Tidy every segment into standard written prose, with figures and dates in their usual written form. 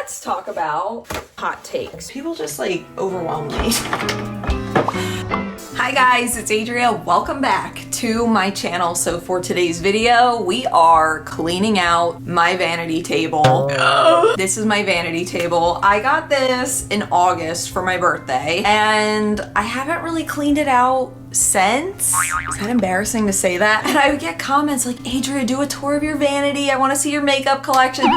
let's talk about hot takes. People just like overwhelm me. Hi guys, it's Adria. Welcome back to my channel. So for today's video, we are cleaning out my vanity table. This is my vanity table. I got this in August for my birthday and I haven't really cleaned it out since. Is that embarrassing to say that? And I would get comments like, Adria, do a tour of your vanity. I want to see your makeup collection.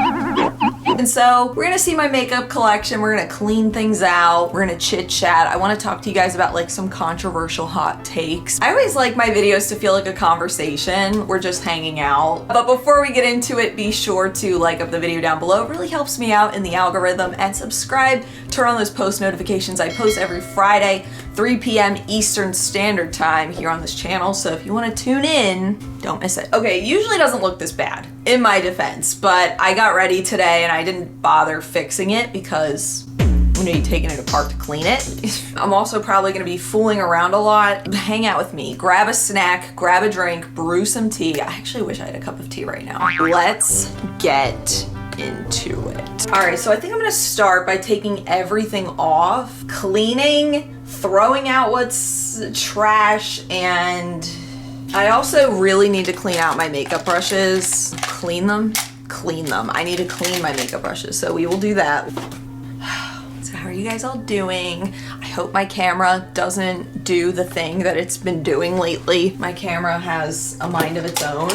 And so we're gonna see my makeup collection. We're gonna clean things out. We're gonna chit chat. I want to talk to you guys about like some controversial hot takes. I always like my videos to feel like a conversation. We're just hanging out. But before we get into it, be sure to like up the video down below. It really helps me out in the algorithm, and subscribe. Turn on those post notifications. I post every Friday, 3 p.m. Eastern Standard Time here on this channel. So if you want to tune in, don't miss it. Okay, it usually doesn't look this bad in my defense, but I got ready today and I didn't bother fixing it because I'm gonna be taking it apart to clean it. I'm also probably gonna be fooling around a lot. Hang out with me, grab a snack, grab a drink, brew some tea. I actually wish I had a cup of tea right now. Let's get into it. All right, so I think I'm gonna start by taking everything off, cleaning, throwing out what's trash, and I also really need to clean out my makeup brushes. Clean them. I need to clean my makeup brushes, so we will do that. So how are you guys all doing? I hope my camera doesn't do the thing that it's been doing lately. My camera has a mind of its own.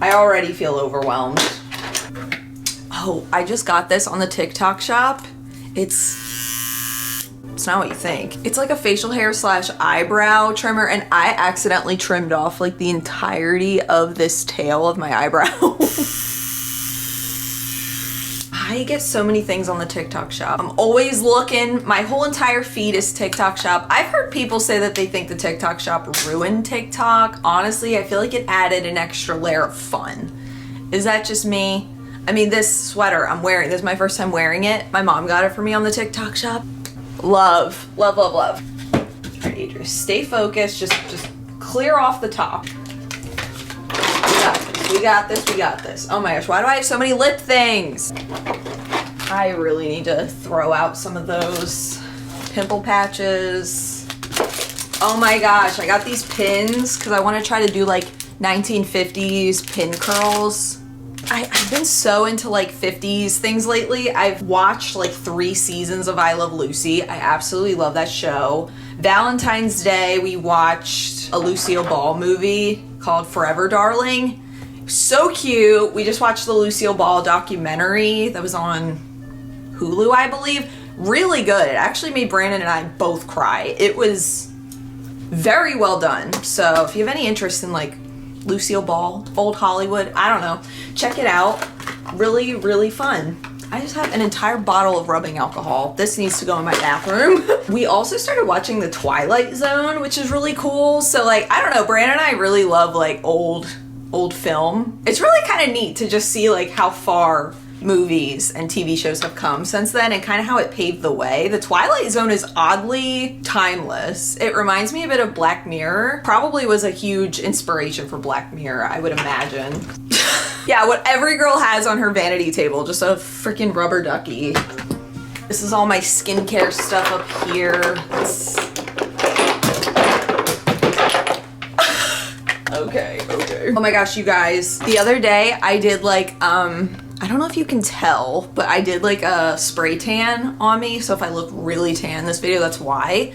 I already feel overwhelmed. Oh, I just got this on the TikTok shop. It's not what you think. It's like a facial hair slash eyebrow trimmer, and I accidentally trimmed off like the entirety of this tail of my eyebrow. I get so many things on the TikTok shop. I'm always looking. My whole entire feed is TikTok shop. I've heard people say that they think the TikTok shop ruined TikTok. Honestly, I feel like it added an extra layer of fun. Is that just me? I mean, this sweater I'm wearing, this is my first time wearing it. My mom got it for me on the TikTok shop. Love, love, love, love. All right, Adria, stay focused. Just clear off the top. We got this, we got this. Oh my gosh, why do I have so many lip things? I really need to throw out some of those pimple patches. Oh my gosh, I got these pins because I want to try to do like 1950s pin curls. I've been so into like 50s things lately. I've watched like 3 seasons of I Love Lucy. I absolutely love that show. Valentine's Day, we watched a Lucille Ball movie called Forever Darling. So cute. We just watched the Lucille Ball documentary that was on Hulu, I believe. Really good. It actually made Brandon and I both cry. It was very well done. So if you have any interest in like Lucille Ball, old Hollywood, I don't know, check it out. Really, really fun. I just have an entire bottle of rubbing alcohol. This needs to go in my bathroom. We also started watching The Twilight Zone, which is really cool. So like, I don't know, Brandon and I really love like old film. It's really kind of neat to just see like how far movies and TV shows have come since then and kind of how it paved the way. The Twilight Zone is oddly timeless. It reminds me a bit of Black Mirror. Probably was a huge inspiration for Black Mirror, I would imagine. Yeah, what every girl has on her vanity table, just a freaking rubber ducky. This is all my skincare stuff up here. Okay. Oh my gosh, you guys. The other day I did like, I don't know if you can tell, but I did like a spray tan on me. So if I look really tan in this video, that's why.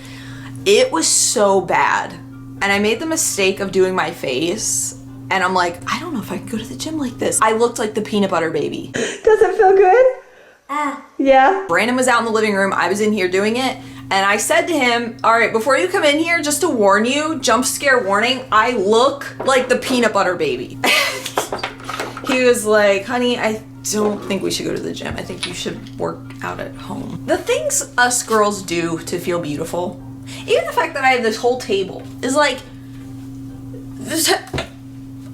It was so bad. And I made the mistake of doing my face. And I'm like, I don't know if I can go to the gym like this. I looked like the peanut butter baby. Does it feel good? Yeah. Brandon was out in the living room. I was in here doing it. And I said to him, all right, before you come in here, just to warn you, jump scare warning, I look like the peanut butter baby. He was like, honey, I don't think we should go to the gym. I think you should work out at home. The things us girls do to feel beautiful, even the fact that I have this whole table, is like,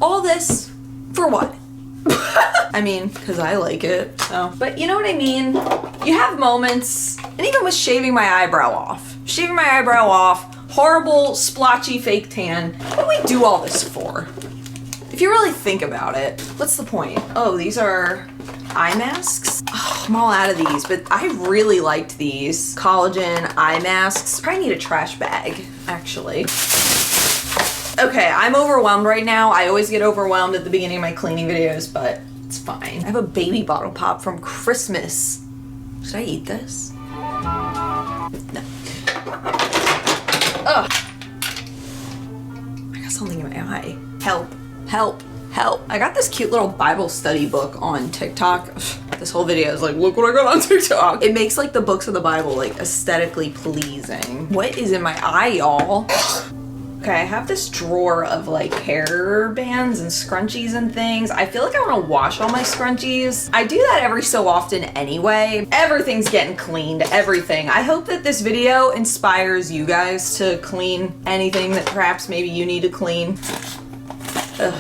all this for what? I mean, because I like it, so. But you know what I mean? You have moments, and even with shaving my eyebrow off. Shaving my eyebrow off, horrible, splotchy fake tan. What do we do all this for? If you really think about it, what's the point? Oh, these are eye masks. Oh, I'm all out of these, but I really liked these. Collagen eye masks. Probably need a trash bag, actually. Okay, I'm overwhelmed right now. I always get overwhelmed at the beginning of my cleaning videos, but it's fine. I have a baby bottle pop from Christmas. Should I eat this? No. Ugh. I got something in my eye. Help, help, help. I got this cute little Bible study book on TikTok. This whole video is like, look what I got on TikTok. It makes like the books of the Bible like aesthetically pleasing. What is in my eye, y'all? Okay, I have this drawer of like hair bands and scrunchies and things. I feel like I want to wash all my scrunchies. I do that every so often anyway. Everything's getting cleaned, everything. I hope that this video inspires you guys to clean anything that perhaps maybe you need to clean. Ugh.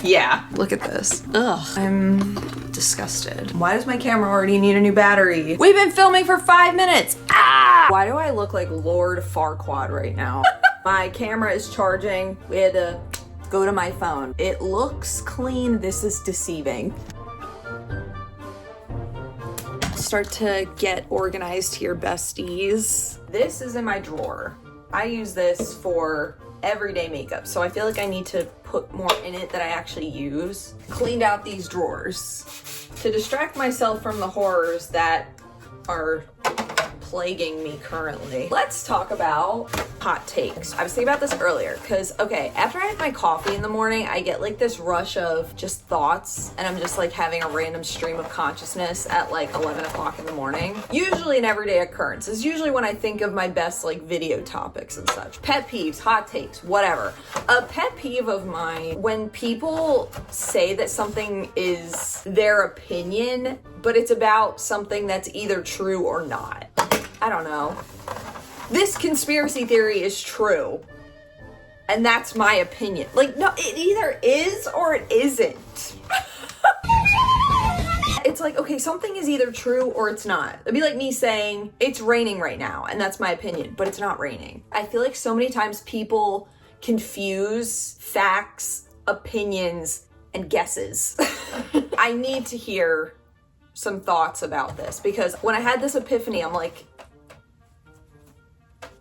Yeah, look at this. Ugh, I'm disgusted. Why does my camera already need a new battery? We've been filming for 5 minutes. Ah! Why do I look like Lord Farquaad right now? My camera is charging. We had to go to my phone. It looks clean. This is deceiving. Start to get organized here, besties. This is in my drawer. I use this for everyday makeup, so I feel like I need to put more in it that I actually use. Cleaned out these drawers to distract myself from the horrors that are plaguing me currently. Let's talk about hot takes. I was thinking about this earlier because, okay, after I have my coffee in the morning, I get like this rush of just thoughts, and I'm just like having a random stream of consciousness at like 11 o'clock in the morning. Usually an everyday occurrence. It's usually when I think of my best like video topics and such. Pet peeves, hot takes, whatever. A pet peeve of mine, when people say that something is their opinion, but it's about something that's either true or not. I don't know. This conspiracy theory is true, and that's my opinion. Like, no, it either is or it isn't. It's like, okay, something is either true or it's not. It'd be like me saying, it's raining right now, and that's my opinion, but it's not raining. I feel like so many times people confuse facts, opinions, and guesses. I need to hear some thoughts about this, because when I had this epiphany, I'm like,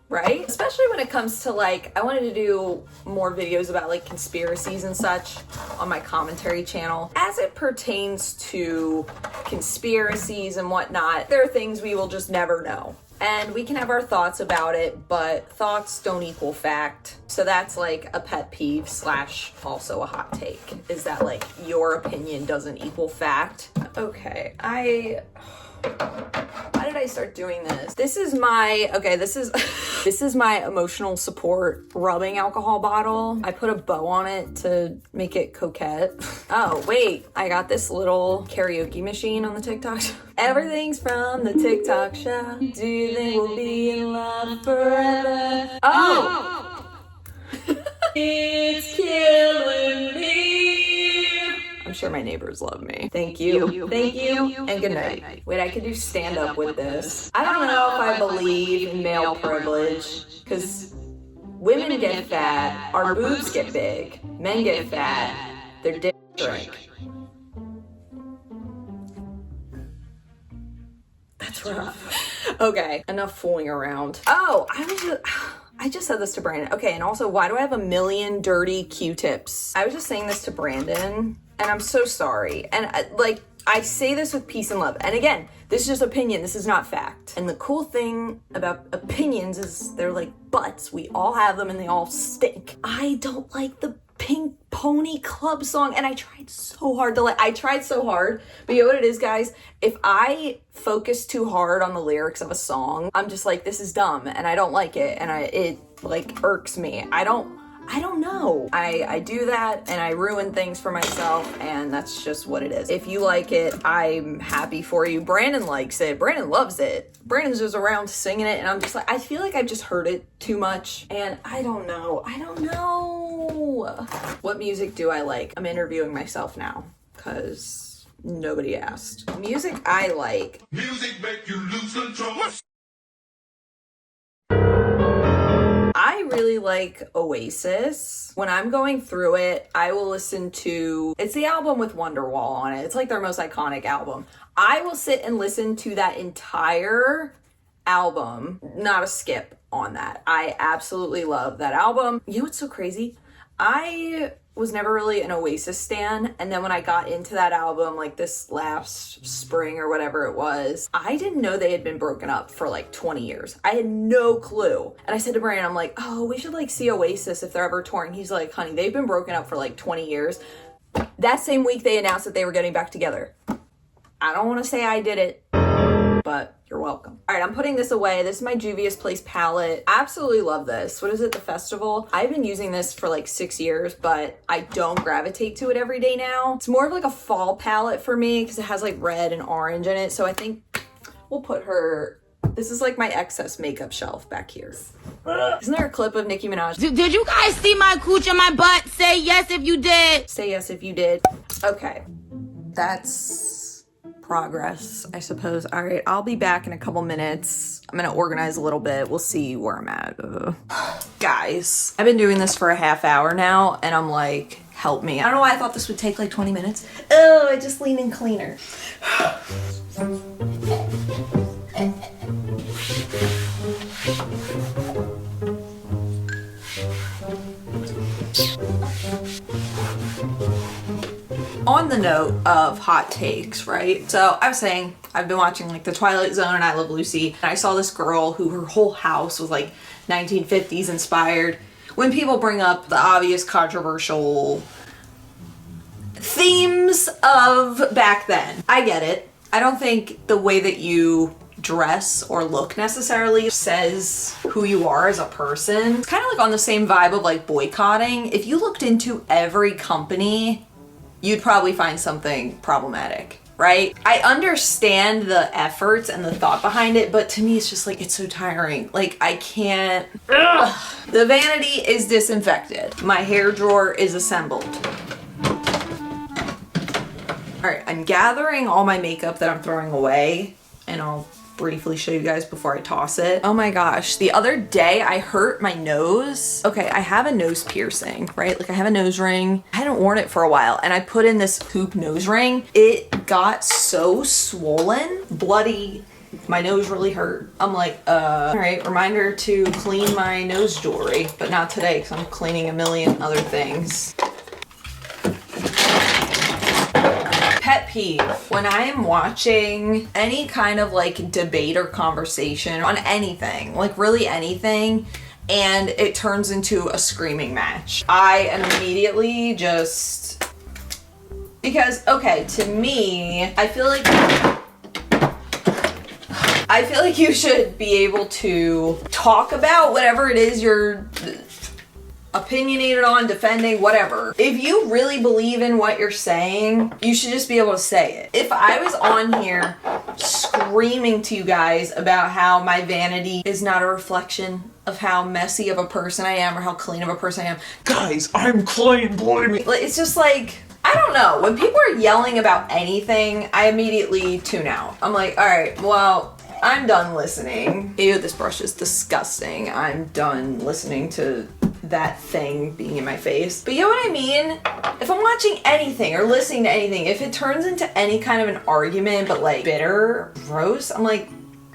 right? Especially when it comes to like, I wanted to do more videos about like conspiracies and such on my commentary channel. As it pertains to conspiracies and whatnot, there are things we will just never know. And we can have our thoughts about it, but thoughts don't equal fact. So that's like a pet peeve / also a hot take, is that like your opinion doesn't equal fact. Okay, why did I start doing this? This is my, okay, this is my emotional support rubbing alcohol bottle. I put a bow on it to make it coquette. Oh, wait, I got this little karaoke machine on the TikTok. Everything's from the TikTok shop. Do you think we'll be in love forever? Oh! It's killing me. I'm sure my neighbors love me. Thank you. Thank you. And good night. Wait, I could do stand up with this. I don't know if I believe in male privilege, because women get fat, our boobs get big, men get fat, their dicks shrink. That's rough. Okay, enough fooling around. Oh, I just said this to Brandon. Okay, and also, why do I have a million dirty Q-tips? I was just saying this to Brandon, and I'm so sorry. And I say this with peace and love. And again, this is just opinion. This is not fact. And the cool thing about opinions is they're like butts. We all have them and they all stink. I don't like the Pink Pony Club song, and I tried so hard to but you know what it is, guys? If I focus too hard on the lyrics of a song, I'm just like, this is dumb and I don't like it, and it like irks me. I don't know. I do that and I ruin things for myself, and that's just what it is. If you like it, I'm happy for you. Brandon likes it. Brandon loves it. Brandon's just around singing it, and I'm just like, I feel like I've just heard it too much, and I don't know. What music do I like? I'm interviewing myself now, because nobody asked. Music I like. Music make you lose control. I really like Oasis. When I'm going through it, I will listen to, it's the album with Wonderwall on it. It's like their most iconic album. I will sit and listen to that entire album, not a skip on that. I absolutely love that album. You know what's so crazy? I was never really an Oasis stan, and then when I got into that album like this last spring or whatever it was, I didn't know they had been broken up for like 20 years. I had no clue. And I said to Brandon, I'm like, oh, we should like see Oasis if they're ever touring. He's like, honey, they've been broken up for like 20 years. That same week they announced that they were getting back together. I don't want to say I did it, but you're welcome. All right, I'm putting this away. This is my Juvia's Place palette. Absolutely love this. What is it? The Festival. I've been using this for like 6 years, but I don't gravitate to it every day now. It's more of like a fall palette for me because it has like red and orange in it. So I think we'll put her, this is like my excess makeup shelf back here. Isn't there a clip of Nicki Minaj? Did you guys see my cooch and my butt? Say yes if you did. Say yes if you did. Okay. That's progress, I suppose. All right, I'll be back in a couple minutes. I'm gonna organize a little bit. We'll see where I'm at. Guys, I've been doing this for a half hour now, and I'm like, help me. I don't know why I thought this would take like 20 minutes. Oh, I just leaned in cleaner. On the note of hot takes, right? So I was saying, I've been watching like The Twilight Zone and I Love Lucy, and I saw this girl who her whole house was like 1950s inspired. When people bring up the obvious controversial themes of back then, I get it. I don't think the way that you dress or look necessarily says who you are as a person. It's kind of like on the same vibe of like boycotting. If you looked into every company, you'd probably find something problematic, right? I understand the efforts and the thought behind it, but to me it's just like, it's so tiring. Like I can't, ugh. The vanity is disinfected. My hair drawer is assembled. All right, I'm gathering all my makeup that I'm throwing away, and I'll briefly show you guys before I toss it. Oh my gosh, the other day I hurt my nose. Okay, I have a nose piercing, right? Like I have a nose ring. I hadn't worn it for a while, and I put in this hoop nose ring. It got so swollen, bloody. My nose really hurt. I'm like, all right, reminder to clean my nose jewelry, but not today because I'm cleaning a million other things. Pet peeve, when I am watching any kind of like debate or conversation on anything, like really anything, and it turns into a screaming match, I am immediately just, because, okay, to me, I feel like you should be able to talk about whatever it is you're opinionated on, defending, whatever. If you really believe in what you're saying, you should just be able to say it. If I was on here screaming to you guys about how my vanity is not a reflection of how messy of a person I am or how clean of a person I am, guys, I'm clean, believe me. it's just like, I don't know. When people are yelling about anything, I immediately tune out. I'm like, all right, well, I'm done listening. Ew, this brush is disgusting. I'm done listening to that thing being in my face. But you know what I mean? If I'm watching anything or listening to anything, if it turns into any kind of an argument, but like bitter, gross, I'm like,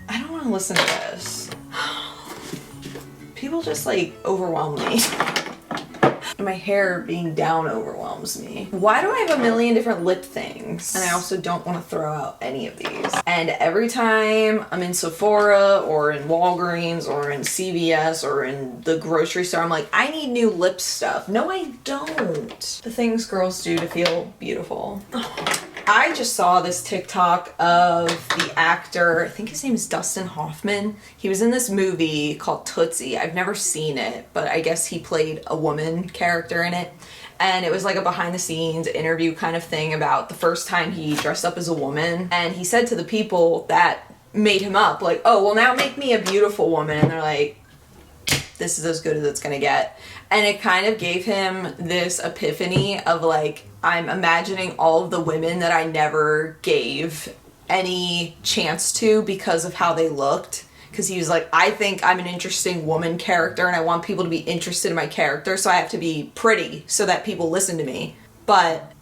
I don't want to listen to this. People just like overwhelm me. My hair being down overwhelms me. Why do I have a million different lip things? And I also don't want to throw out any of these. And every time I'm in Sephora or in Walgreens or in CVS or in the grocery store, I'm like, I need new lip stuff. No, I don't. The things girls do to feel beautiful. I just saw this TikTok of the actor, I think his name is Dustin Hoffman. He was in this movie called Tootsie. I've never seen it, but I guess he played a woman character in it. And it was like a behind the scenes interview kind of thing about the first time he dressed up as a woman. And he said to the people that made him up, like, oh, well now make me a beautiful woman. And they're like, this is as good as it's gonna get. And it kind of gave him this epiphany of like, I'm imagining all of the women that I never gave any chance to because of how they looked. because he was like, I think I'm an interesting woman character and I want people to be interested in my character, so I have to be pretty so that people listen to me. But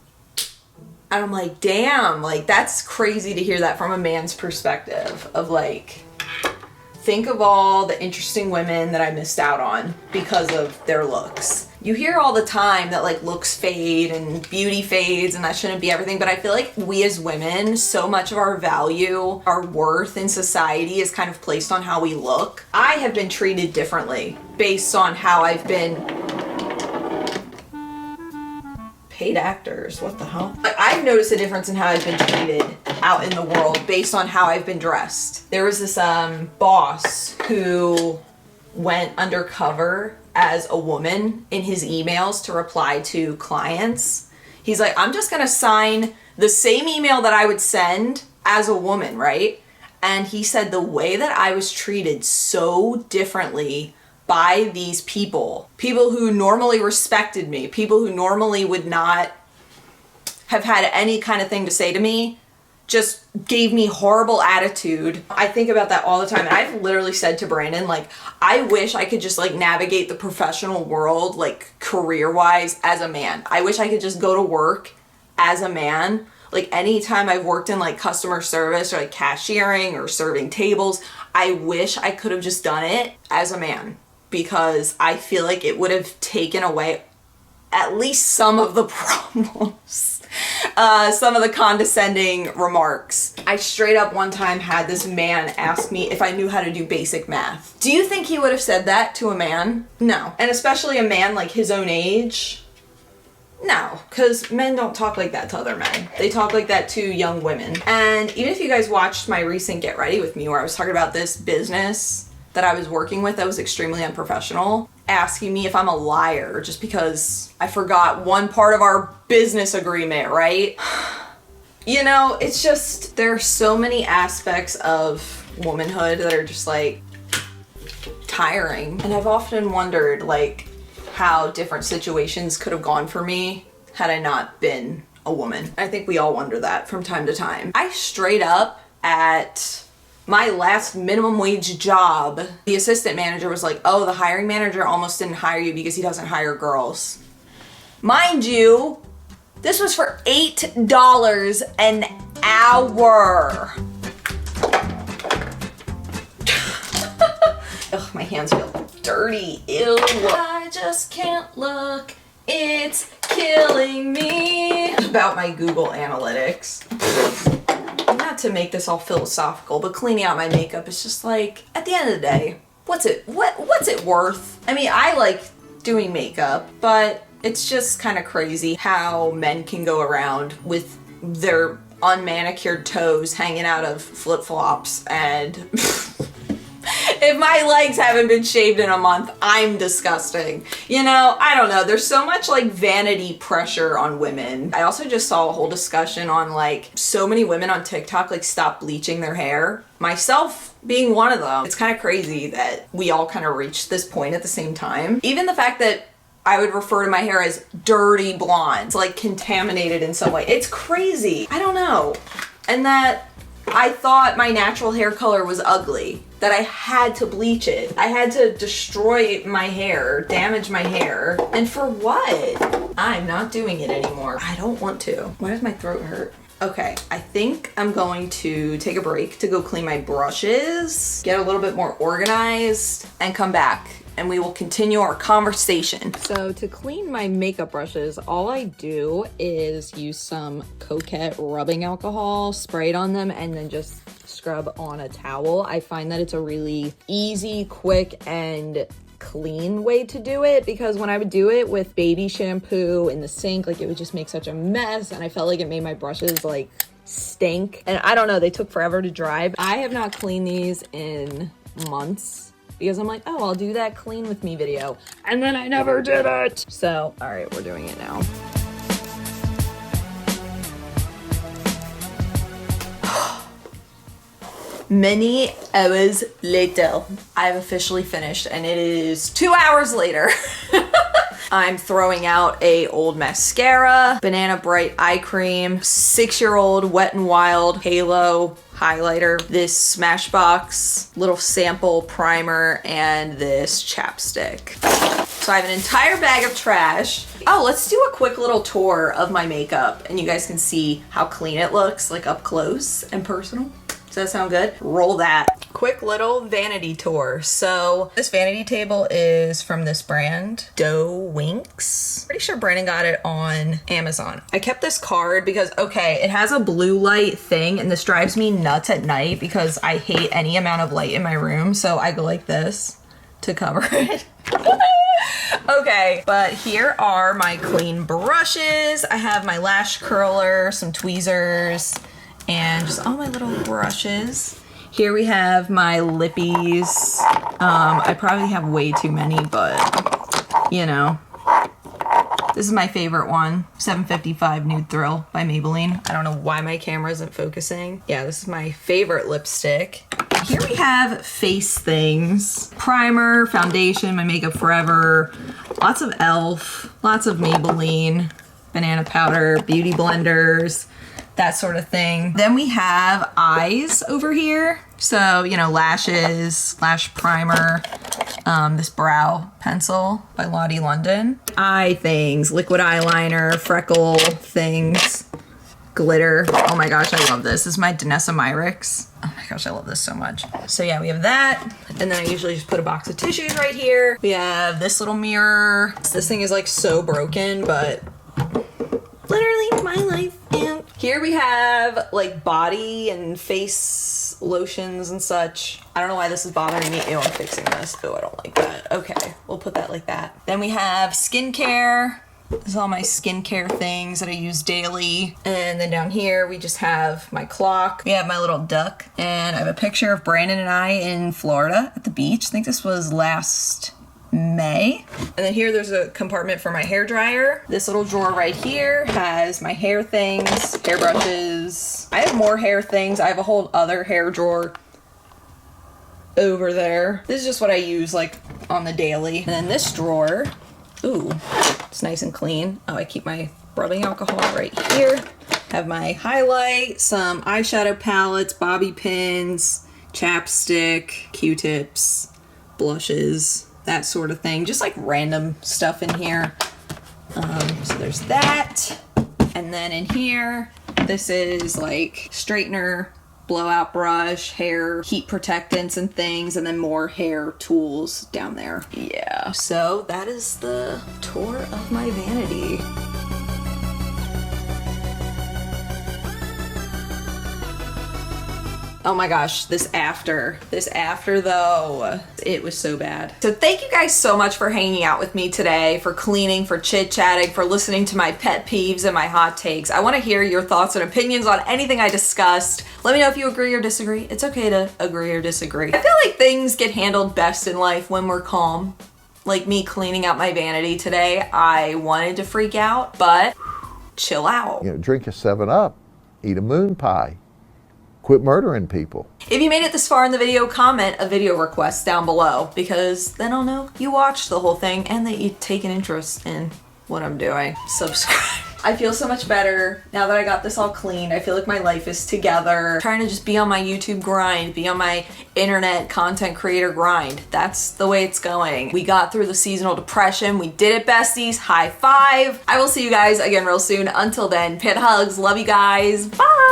I'm like, damn, like that's crazy to hear that from a man's perspective of like, think of all the interesting women that I missed out on because of their looks. You hear all the time that like looks fade and beauty fades and that shouldn't be everything, but I feel like we as women, so much of our value, our worth in society is kind of placed on how we look. I have been treated differently based on how I've been paid actors, what the hell? I've noticed a difference in how I've been treated out in the world based on how I've been dressed. There was this boss who went undercover as a woman in his emails to reply to clients. He's like, I'm just gonna sign the same email that I would send as a woman, right? And he said the way that I was treated so differently by these people who normally respected me, people who normally would not have had any kind of thing to say to me, just gave me horrible attitude. I think about that all the time. And I've literally said to Brandon, like, I wish I could just like navigate the professional world, like career-wise as a man. I wish I could just go to work as a man. Like anytime I've worked in like customer service or like cashiering or serving tables, I wish I could have just done it as a man, because I feel like it would have taken away at least some of the problems, some of the condescending remarks. I straight up one time had this man ask me if I knew how to do basic math. Do you think he would have said that to a man? No. And especially a man like his own age? No, because men don't talk like that to other men. They talk like that to young women. And even if you guys watched my recent Get Ready With Me where I was talking about this business that I was working with that was extremely unprofessional, asking me if I'm a liar just because I forgot one part of our business agreement, right? You know, it's just, there are so many aspects of womanhood that are just like tiring. And I've often wondered like how different situations could have gone for me had I not been a woman. I think we all wonder that from time to time. I straight up at my last minimum wage job, the assistant manager was like, oh, the hiring manager almost didn't hire you because he doesn't hire girls. Mind you, this was for $8 an hour. Ugh, my hands feel dirty. Ew. I just can't look. It's killing me. About my Google Analytics. Not to make this all philosophical, but cleaning out my makeup is just like, at the end of the day, what's it worth? I mean, I like doing makeup, but it's just kind of crazy how men can go around with their unmanicured toes hanging out of flip-flops, and if my legs haven't been shaved in a month, I'm disgusting. You know, I don't know. There's so much like vanity pressure on women. I also just saw a whole discussion on like so many women on TikTok like stop bleaching their hair. Myself being one of them. It's kind of crazy that we all kind of reached this point at the same time. Even the fact that I would refer to my hair as dirty blonde, it's like contaminated in some way. It's crazy. I don't know. And that I thought my natural hair color was ugly, that I had to bleach it. I had to destroy my hair, damage my hair. And for what? I'm not doing it anymore. I don't want to. Why does my throat hurt? Okay, I think I'm going to take a break to go clean my brushes, get a little bit more organized, and come back. And we will continue our conversation. So to clean my makeup brushes, all I do is use some Coquette rubbing alcohol, spray it on them, and then just scrub on a towel. I find that it's a really easy, quick, and clean way to do it, because when I would do it with baby shampoo in the sink, like it would just make such a mess, and I felt like it made my brushes like stink. And I don't know, they took forever to dry. I have not cleaned these in months, because I'm like, oh, I'll do that clean with me video. And then I never did it. So, all right, we're doing it now. Many hours later, I've officially finished, and it is 2 hours later. I'm throwing out a old mascara, Banana Bright eye cream, 6-year-old Wet n Wild Halo highlighter, this Smashbox little sample primer, and this chapstick. So I have an entire bag of trash. Oh, let's do a quick little tour of my makeup and you guys can see how clean it looks, like up close and personal. Does that sound good? Roll that. Quick little vanity tour. So this vanity table is from this brand, Doe Winks. Pretty sure Brandon got it on Amazon. I kept this card because, okay, it has a blue light thing and this drives me nuts at night because I hate any amount of light in my room. So I go like this to cover it. Okay, but here are my clean brushes. I have my lash curler, some tweezers, and just all my little brushes. Here we have my lippies. I probably have way too many, but you know. This is my favorite one, 755 Nude Thrill by Maybelline. I don't know why my camera isn't focusing. Yeah, this is my favorite lipstick. Here we have face things. Primer, foundation, my Makeup Forever, lots of e.l.f., lots of Maybelline, banana powder, beauty blenders, that sort of thing. Then we have eyes over here. So, you know, lashes, lash primer, this brow pencil by Lottie London. Eye things, liquid eyeliner, freckle things, glitter. Oh my gosh, I love this. This is my Danessa Myricks. Oh my gosh, I love this so much. So yeah, we have that. And then I usually just put a box of tissues right here. We have this little mirror. This thing is like so broken, but literally my life. And here we have like body and face lotions and such. I don't know why this is bothering me. Ew, I'm fixing this. Oh, I don't like that. Okay, we'll put that like that. Then we have skincare. This is all my skincare things that I use daily. And then down here, we just have my clock. We have my little duck. And I have a picture of Brandon and I in Florida at the beach. I think this was last May. And then here there's a compartment for my hair dryer. This little drawer right here has my hair things, hair brushes. I have more hair things. I have a whole other hair drawer over there. This is just what I use like on the daily. And then this drawer, ooh, it's nice and clean. Oh, I keep my rubbing alcohol right here. Have my highlight, some eyeshadow palettes, bobby pins, chapstick, Q-tips, blushes, that sort of thing. Just like random stuff in here. So there's that. And then in here, this is like straightener, blowout brush, hair, heat protectants and things, and then more hair tools down there. Yeah, so that is the tour of my vanity. Oh my gosh, this after though, it was so bad. So thank you guys so much for hanging out with me today, for cleaning, for chit-chatting, for listening to my pet peeves and my hot takes. I wanna hear your thoughts and opinions on anything I discussed. Let me know if you agree or disagree. It's okay to agree or disagree. I feel like things get handled best in life when we're calm. Like me cleaning out my vanity today, I wanted to freak out, but chill out. You know, drink a 7-Up, eat a moon pie. Quit murdering people. If you made it this far in the video, comment a video request down below because then I'll know you watched the whole thing and that you take an interest in what I'm doing. Subscribe. I feel so much better now that I got this all cleaned. I feel like my life is together. I'm trying to just be on my YouTube grind, be on my internet content creator grind. That's the way it's going. We got through the seasonal depression. We did it, besties. High five. I will see you guys again real soon. Until then, panda hugs. Love you guys. Bye.